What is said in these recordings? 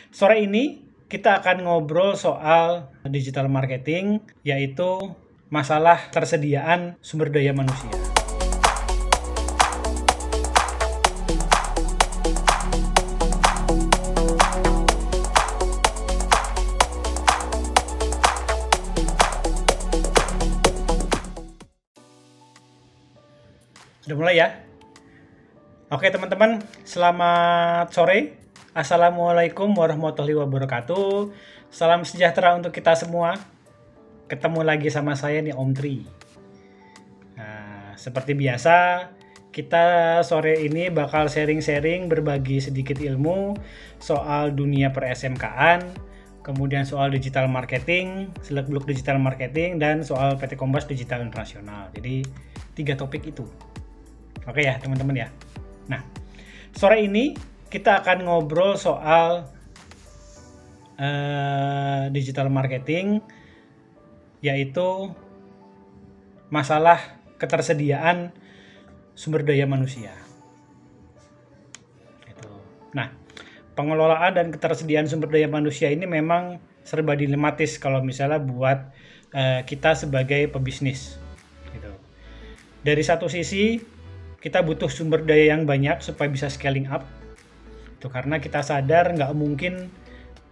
Sore ini kita akan ngobrol soal digital marketing, yaitu masalah ketersediaan sumber daya manusia. Sudah mulai ya? Oke teman-teman, selamat sore. Assalamualaikum warahmatullahi wabarakatuh. Salam sejahtera untuk kita semua. Ketemu lagi sama saya nih Om Tri. Nah, seperti biasa, kita sore ini bakal sharing-sharing, berbagi sedikit ilmu soal dunia per SMK-an, kemudian soal digital marketing, seluk-beluk digital marketing, dan soal PT Kombas Digital Internasional. Jadi 3 topik itu. Oke ya teman-teman ya. Nah, sore ini kita akan ngobrol soal digital marketing, yaitu masalah ketersediaan sumber daya manusia. Nah, pengelolaan dan ketersediaan sumber daya manusia ini memang serba dilematis kalau misalnya buat kita sebagai pebisnis. Gitu. Dari satu sisi, kita butuh sumber daya yang banyak supaya bisa scaling up. Itu karena kita sadar nggak mungkin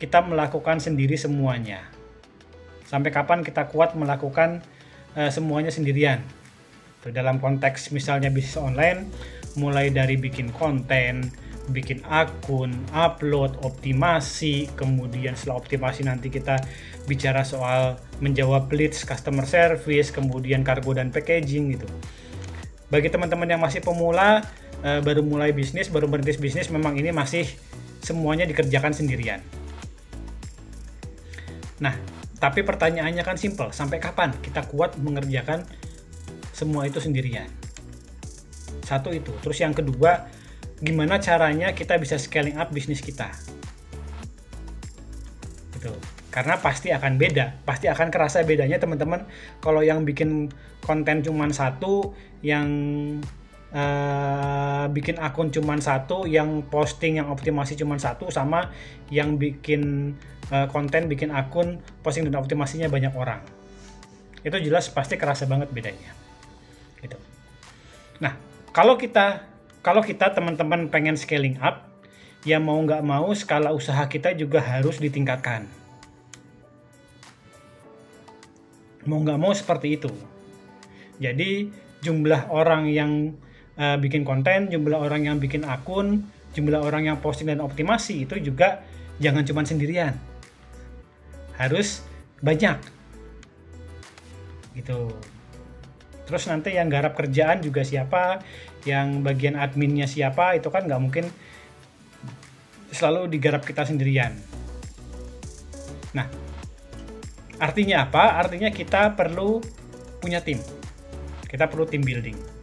kita melakukan sendiri semuanya. Sampai kapan kita kuat melakukan semuanya sendirian. Itu dalam konteks misalnya bisnis online, mulai dari bikin konten, bikin akun, upload, optimasi, kemudian setelah optimasi nanti kita bicara soal menjawab leads, customer service, kemudian kargo dan packaging gitu. Bagi teman-teman yang masih pemula, baru mulai bisnis, baru merintis bisnis, memang ini masih semuanya dikerjakan sendirian. Nah, tapi pertanyaannya kan simple, sampai kapan kita kuat mengerjakan semua itu sendirian? Satu itu. Terus yang kedua, gimana caranya kita bisa scaling up bisnis kita? Gitu. Karena pasti akan beda, pasti akan kerasa bedanya teman-teman kalau yang bikin konten cuman satu, yang bikin akun cuman satu, yang posting, yang optimasi cuman satu, sama yang bikin konten, bikin akun, posting dan optimasinya banyak orang. Itu jelas pasti kerasa banget bedanya. Gitu. Nah, kalau kita teman-teman pengen scaling up, ya mau nggak mau skala usaha kita juga harus ditingkatkan. Mau nggak mau seperti itu. Jadi jumlah orang yang bikin konten, jumlah orang yang bikin akun, jumlah orang yang posting dan optimasi itu juga jangan cuma sendirian. Harus banyak. Gitu. Terus nanti yang garap kerjaan juga siapa, yang bagian adminnya siapa, itu kan nggak mungkin selalu digarap kita sendirian. Nah, artinya apa? Artinya kita perlu punya tim. Kita perlu tim building.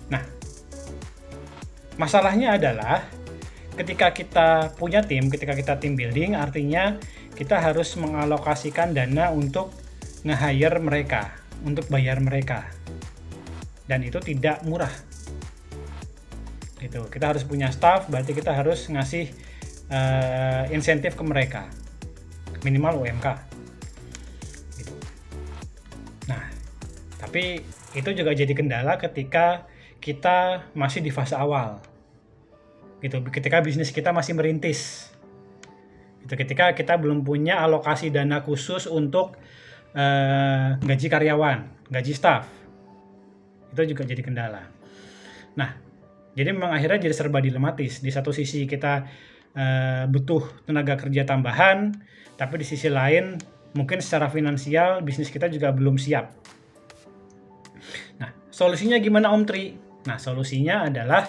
Nah, masalahnya adalah ketika kita punya tim, ketika kita tim building, artinya kita harus mengalokasikan dana untuk nge-hire mereka, untuk bayar mereka. Dan itu tidak murah. Gitu. Kita harus punya staff, berarti kita harus ngasih insentif ke mereka. Minimal UMK. Gitu. Nah, tapi itu juga jadi kendala ketika kita masih di fase awal. Gitu. Ketika bisnis kita masih merintis. Gitu. Ketika kita belum punya alokasi dana khusus untuk gaji karyawan, gaji staff. Itu juga jadi kendala. Nah, jadi memang akhirnya jadi serba dilematis. Di satu sisi kita butuh tenaga kerja tambahan, tapi di sisi lain mungkin secara finansial bisnis kita juga belum siap. Nah, solusinya gimana Om Tri? Nah, solusinya adalah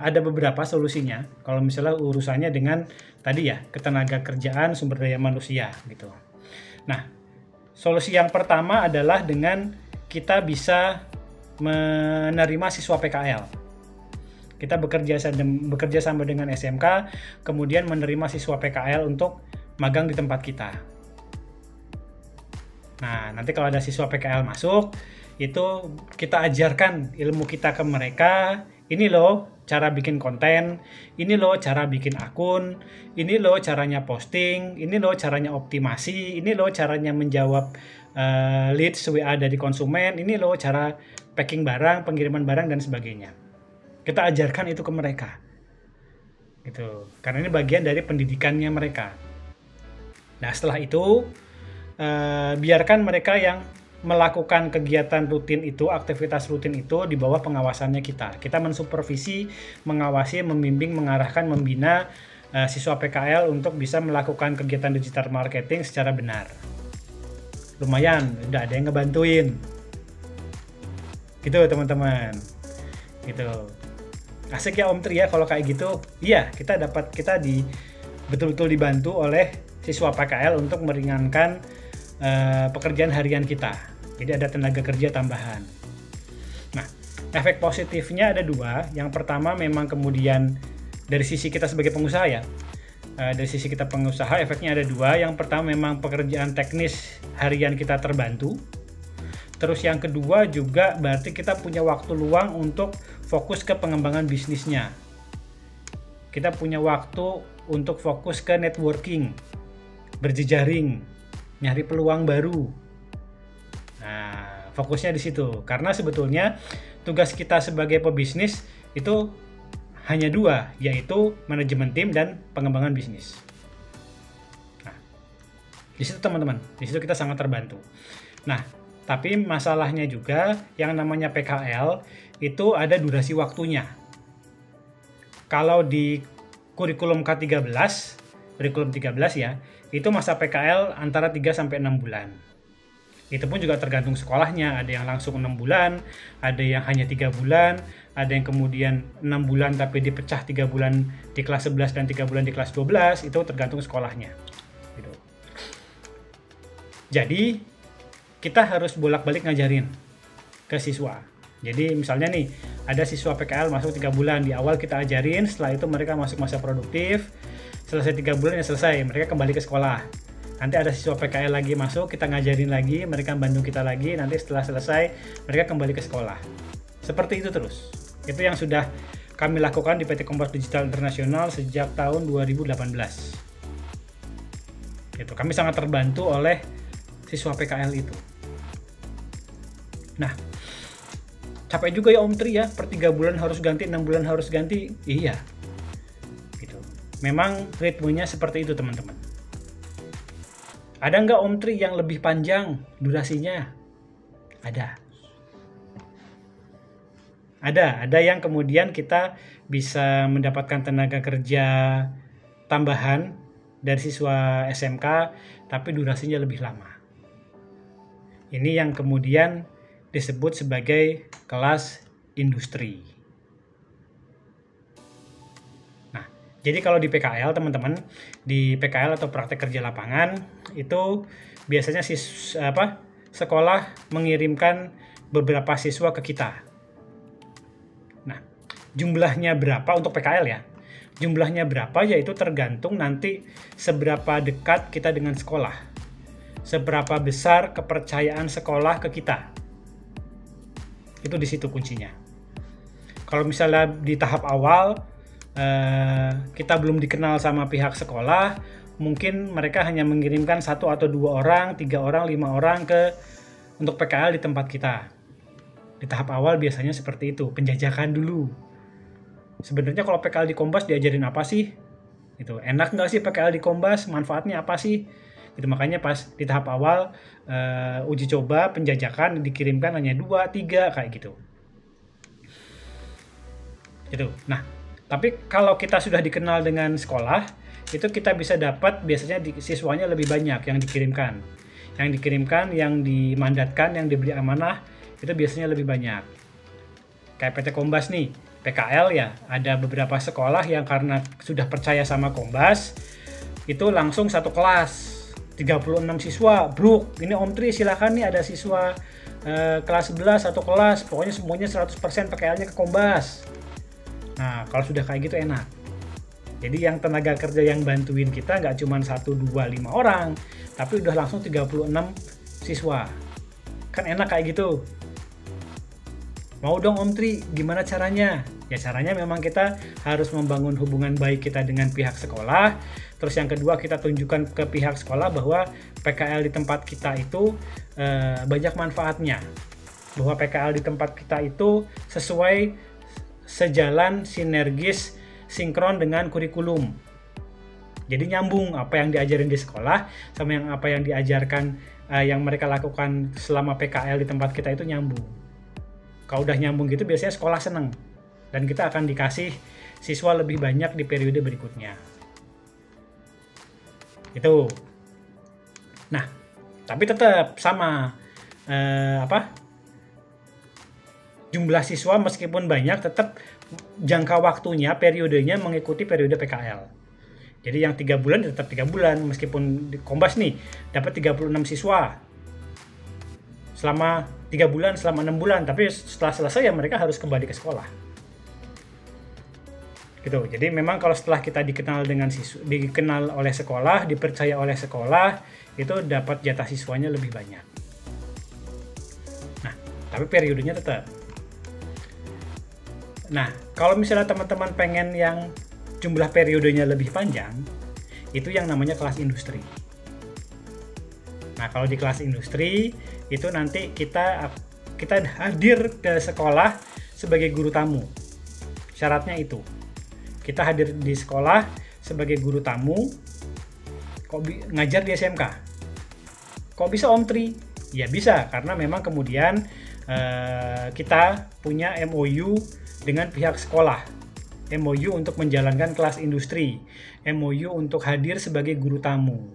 ada beberapa solusinya. Kalau misalnya urusannya dengan tadi ya, ketenaga kerjaan, sumber daya manusia gitu. Nah, solusi yang pertama adalah dengan kita bisa menerima siswa PKL. Kita bekerja sama dengan SMK, kemudian menerima siswa PKL untuk magang di tempat kita. Nah, nanti kalau ada siswa PKL masuk, itu kita ajarkan ilmu kita ke mereka, ini loh cara bikin konten, ini loh cara bikin akun, ini loh caranya posting, ini loh caranya optimasi, ini loh caranya menjawab leads WA dari konsumen, ini loh cara packing barang, pengiriman barang dan sebagainya. Kita ajarkan itu ke mereka. Gitu. Karena ini bagian dari pendidikannya mereka. Nah, setelah itu biarkan mereka yang melakukan kegiatan rutin itu, aktivitas rutin itu di bawah pengawasannya kita. Kita mensupervisi, mengawasi, membimbing, mengarahkan, membina siswa PKL untuk bisa melakukan kegiatan digital marketing secara benar. Lumayan, udah ada yang ngebantuin. Gitu teman-teman. Gitu. Asik ya Om Tri ya kalau kayak gitu. Iya, kita betul-betul dibantu oleh siswa PKL untuk meringankan pekerjaan harian kita. Jadi ada tenaga kerja tambahan. Nah, efek positifnya ada dua. Yang pertama memang kemudian dari sisi kita sebagai pengusaha ya. Dari sisi kita pengusaha efeknya ada dua. Yang pertama memang pekerjaan teknis harian kita terbantu. Terus yang kedua juga berarti kita punya waktu luang untuk fokus ke pengembangan bisnisnya. Kita punya waktu untuk fokus ke networking, berjejaring, nyari peluang baru. Nah, fokusnya di situ. Karena sebetulnya tugas kita sebagai pebisnis itu hanya dua, yaitu manajemen tim dan pengembangan bisnis. Nah, di situ teman-teman, di situ kita sangat terbantu. Nah, tapi masalahnya juga yang namanya PKL itu ada durasi waktunya. Kalau di kurikulum K13, kurikulum 13 ya, itu masa PKL antara 3 sampai 6 bulan. Itu pun juga tergantung sekolahnya, ada yang langsung 6 bulan, ada yang hanya 3 bulan, ada yang kemudian 6 bulan tapi dipecah 3 bulan di kelas 11 dan 3 bulan di kelas 12, itu tergantung sekolahnya. Gitu. Jadi, kita harus bolak-balik ngajarin ke siswa. Jadi misalnya nih, ada siswa PKL masuk 3 bulan, di awal kita ajarin, setelah itu mereka masuk masa produktif, selesai 3 bulan ya selesai, mereka kembali ke sekolah. Nanti ada siswa PKL lagi masuk, kita ngajarin lagi, mereka bantu kita lagi, nanti setelah selesai mereka kembali ke sekolah. Seperti itu terus. Itu yang sudah kami lakukan di PT Kompas Digital Internasional sejak tahun 2018. Itu kami sangat terbantu oleh siswa PKL itu. Nah, capek juga ya Om Tri ya, per 3 bulan harus ganti, 6 bulan harus ganti. Iya. Gitu. Memang ritmenya seperti itu teman-teman. Ada nggak Om Tri yang lebih panjang durasinya? Ada. Ada yang kemudian kita bisa mendapatkan tenaga kerja tambahan dari siswa SMK, tapi durasinya lebih lama. Ini yang kemudian disebut sebagai kelas industri. Nah, jadi kalau di PKL teman-teman, di PKL atau praktek kerja lapangan itu biasanya sekolah mengirimkan beberapa siswa ke kita. Nah, jumlahnya berapa untuk PKL ya? Jumlahnya berapa yaitu tergantung nanti seberapa dekat kita dengan sekolah. Seberapa besar kepercayaan sekolah ke kita. Itu di situ kuncinya. Kalau misalnya di tahap awal kita belum dikenal sama pihak sekolah, mungkin mereka hanya mengirimkan 1 atau 2 orang, 3 orang, 5 orang untuk PKL di tempat kita. Di tahap awal biasanya seperti itu, penjajakan dulu. Sebenarnya kalau PKL di Kompas diajarin apa sih? Itu enak nggak sih PKL di Kompas? Manfaatnya apa sih? Itu makanya pas di tahap awal uji coba penjajakan dikirimkan hanya 2, 3 kayak gitu. Itu. Nah, tapi kalau kita sudah dikenal dengan sekolah, itu kita bisa dapat biasanya siswanya lebih banyak yang dikirimkan. Yang dikirimkan, yang dimandatkan, yang diberi amanah itu biasanya lebih banyak. Kayak PT Kombas nih, PKL ya, ada beberapa sekolah yang karena sudah percaya sama Kombas, itu langsung satu kelas 36 siswa, Bruk, ini Om Tri silakan nih ada siswa kelas 11 satu kelas, pokoknya semuanya 100% PKL-nya ke Kombas. Nah, kalau sudah kayak gitu enak. Jadi yang tenaga kerja yang bantuin kita nggak cuma 1, 2, 5 orang, tapi udah langsung 36 siswa. Kan enak kayak gitu. Mau dong Om Tri, gimana caranya? Ya caranya memang kita harus membangun hubungan baik kita dengan pihak sekolah. Terus yang kedua, kita tunjukkan ke pihak sekolah bahwa PKL di tempat kita itu banyak manfaatnya. Bahwa PKL di tempat kita itu sesuai, sejalan, sinergis, sinkron dengan kurikulum. Jadi nyambung apa yang diajarin di sekolah sama apa yang diajarkan, yang mereka lakukan selama PKL di tempat kita itu nyambung. Kalau udah nyambung gitu biasanya sekolah seneng. Dan kita akan dikasih siswa lebih banyak di periode berikutnya. Itu. Nah, tapi tetap sama jumlah siswa meskipun banyak, tetap jangka waktunya, periodenya mengikuti periode PKL. Jadi yang 3 bulan tetap 3 bulan, meskipun di Kombas nih dapat 36 siswa selama 3 bulan, selama 6 bulan, tapi setelah selesai ya mereka harus kembali ke sekolah. Gitu. Jadi memang kalau setelah kita dikenal oleh sekolah, dipercaya oleh sekolah, itu dapat jatah siswanya lebih banyak. Nah, tapi periodenya tetap. Nah, kalau misalnya teman-teman pengen yang jumlah periodenya lebih panjang, itu yang namanya kelas industri. Nah, kalau di kelas industri itu nanti kita hadir ke sekolah sebagai guru tamu. Syaratnya itu. Kita hadir di sekolah sebagai guru tamu, kok ngajar di SMK. Kok bisa Om Tri? Ya bisa, karena memang kemudian kita punya MOU dengan pihak sekolah. MOU untuk menjalankan kelas industri. MOU untuk hadir sebagai guru tamu.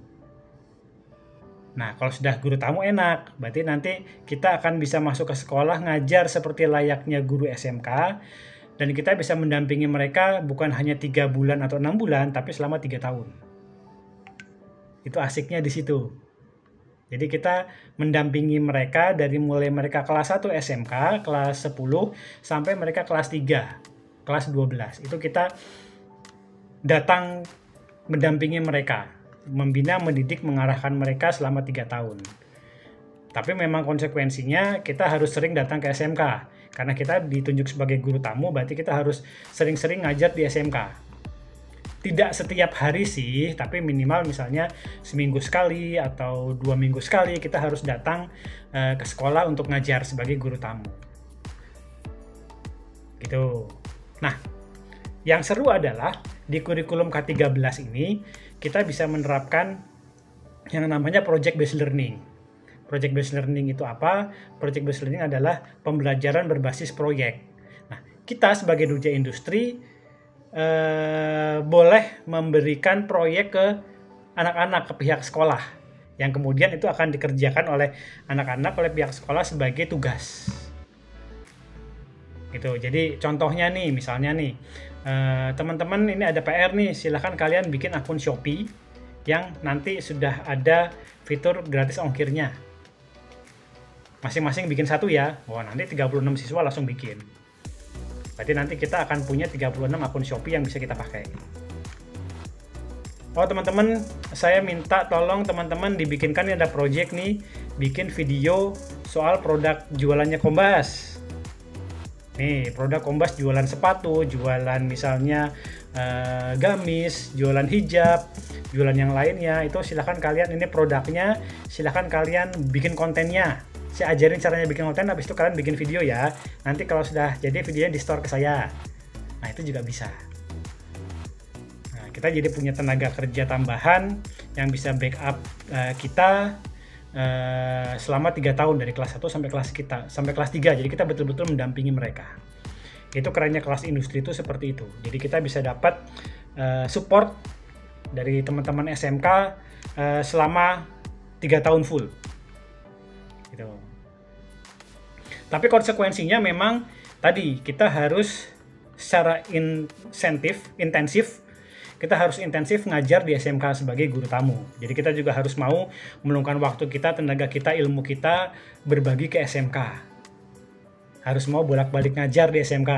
Nah, kalau sudah guru tamu enak, berarti nanti kita akan bisa masuk ke sekolah ngajar seperti layaknya guru SMK. Dan kita bisa mendampingi mereka bukan hanya 3 bulan atau 6 bulan, tapi selama 3 tahun. Itu asiknya di situ. Jadi kita mendampingi mereka dari mulai mereka kelas 1 SMK, kelas 10, sampai mereka kelas 3, kelas 12. Itu kita datang mendampingi mereka, membina, mendidik, mengarahkan mereka selama 3 tahun. Tapi memang konsekuensinya kita harus sering datang ke SMK. Karena kita ditunjuk sebagai guru tamu, berarti kita harus sering-sering ngajar di SMK. Tidak setiap hari sih, tapi minimal misalnya seminggu sekali atau 2 minggu sekali kita harus datang ke sekolah untuk ngajar sebagai guru tamu. Gitu. Nah, yang seru adalah di kurikulum K13 ini kita bisa menerapkan yang namanya project based learning. Project based learning itu apa? Project based learning adalah pembelajaran berbasis proyek. Nah, kita sebagai dunia industri boleh memberikan proyek ke anak-anak, ke pihak sekolah, yang kemudian itu akan dikerjakan oleh anak-anak, oleh pihak sekolah sebagai tugas. Gitu. Jadi contohnya nih, misalnya nih, teman-teman ini ada PR nih, silahkan kalian bikin akun Shopee yang nanti sudah ada fitur gratis ongkirnya. Masing-masing bikin satu ya. Wah, nanti 36 siswa langsung bikin. Berarti nanti kita akan punya 36 akun Shopee yang bisa kita pakai. Oh teman-teman, saya minta tolong teman-teman dibikinkan, ada project nih, bikin video soal produk jualannya Kombas. Nih, produk Kombas jualan sepatu, jualan misalnya gamis, jualan hijab, jualan yang lainnya. Itu silahkan kalian, ini produknya, silahkan kalian bikin kontennya. Saya ajarin caranya bikin konten, habis itu kalian bikin video ya. Nanti kalau sudah jadi videonya di store ke saya. Nah, itu juga bisa. Nah, kita jadi punya tenaga kerja tambahan yang bisa backup kita selama 3 tahun dari kelas 1 sampai kelas 3. Jadi kita betul-betul mendampingi mereka. Itu kerennya kelas industri itu seperti itu. Jadi kita bisa dapat support dari teman-teman SMK selama 3 tahun full. Gitu. Tapi konsekuensinya memang tadi kita harus secara intensif kita harus intensif ngajar di SMK sebagai guru tamu. Jadi kita juga harus mau meluangkan waktu kita, tenaga kita, ilmu kita berbagi ke SMK. Harus mau bolak-balik ngajar di SMK.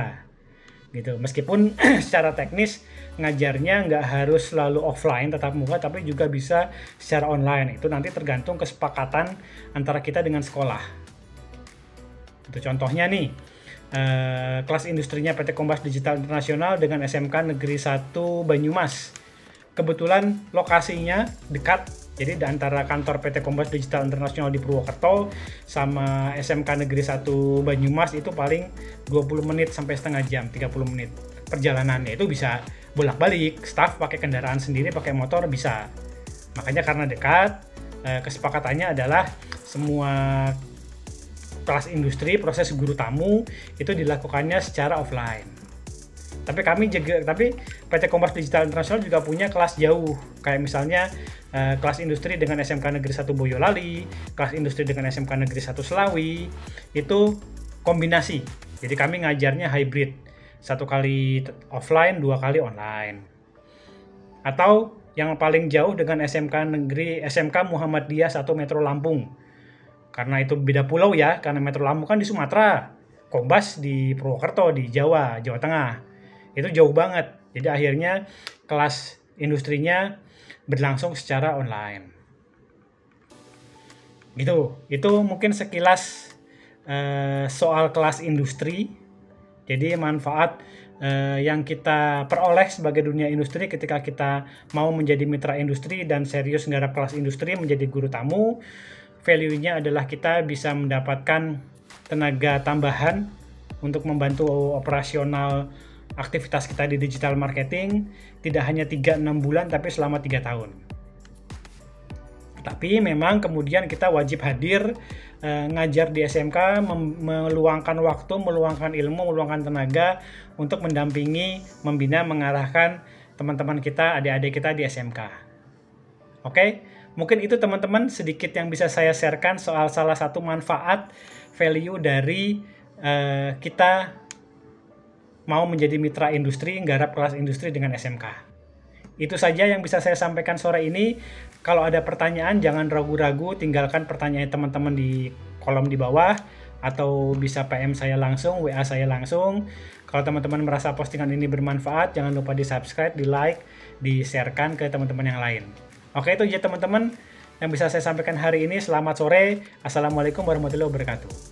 Gitu. Meskipun secara teknis ngajarnya nggak harus selalu offline tatap muka, tapi juga bisa secara online. Itu nanti tergantung kesepakatan antara kita dengan sekolah. Itu contohnya nih, kelas industrinya PT Kompas Digital Internasional dengan SMK Negeri 1 Banyumas. Kebetulan lokasinya dekat, jadi di antara kantor PT Kompas Digital Internasional di Purwokerto sama SMK Negeri 1 Banyumas itu paling 20 menit sampai setengah jam, 30 menit. Perjalanannya itu bisa bolak-balik, staff pakai kendaraan sendiri, pakai motor bisa. Makanya karena dekat, kesepakatannya adalah semua kelas industri, proses guru tamu itu dilakukannya secara offline. Tapi PT Kompas Digital Internasional juga punya kelas jauh, kayak misalnya kelas industri dengan SMK Negeri 1 Boyolali, kelas industri dengan SMK Negeri 1 Selawi, itu kombinasi. Jadi kami ngajarnya hybrid, 1 kali offline, 2 kali online. Atau yang paling jauh dengan SMK Muhammadiyah 1 Metro Lampung. Karena itu beda pulau ya, karena Metro Lampung kan di Sumatera, Kombas di Purwokerto di Jawa Tengah. Itu jauh banget. Jadi akhirnya kelas industrinya berlangsung secara online. Gitu. Itu mungkin sekilas soal kelas industri. Jadi manfaat yang kita peroleh sebagai dunia industri ketika kita mau menjadi mitra industri dan serius nggarap kelas industri menjadi guru tamu. Value-nya adalah kita bisa mendapatkan tenaga tambahan untuk membantu operasional aktivitas kita di digital marketing, tidak hanya 3-6 bulan tapi selama 3 tahun. Tapi memang kemudian kita wajib hadir ngajar di SMK, meluangkan waktu, meluangkan ilmu, meluangkan tenaga untuk mendampingi, membina, mengarahkan teman-teman kita, adik-adik kita di SMK. Oke? Mungkin itu teman-teman sedikit yang bisa saya sharekan soal salah satu manfaat value dari kita mau menjadi mitra industri, nggarap kelas industri dengan SMK. Itu saja yang bisa saya sampaikan sore ini. Kalau ada pertanyaan jangan ragu-ragu, tinggalkan pertanyaan teman-teman di kolom di bawah atau bisa PM saya langsung, WA saya langsung. Kalau teman-teman merasa postingan ini bermanfaat, jangan lupa di-subscribe, di-like, di-sharekan ke teman-teman yang lain. Oke, itu aja teman-teman yang bisa saya sampaikan hari ini. Selamat sore. Assalamualaikum warahmatullahi wabarakatuh.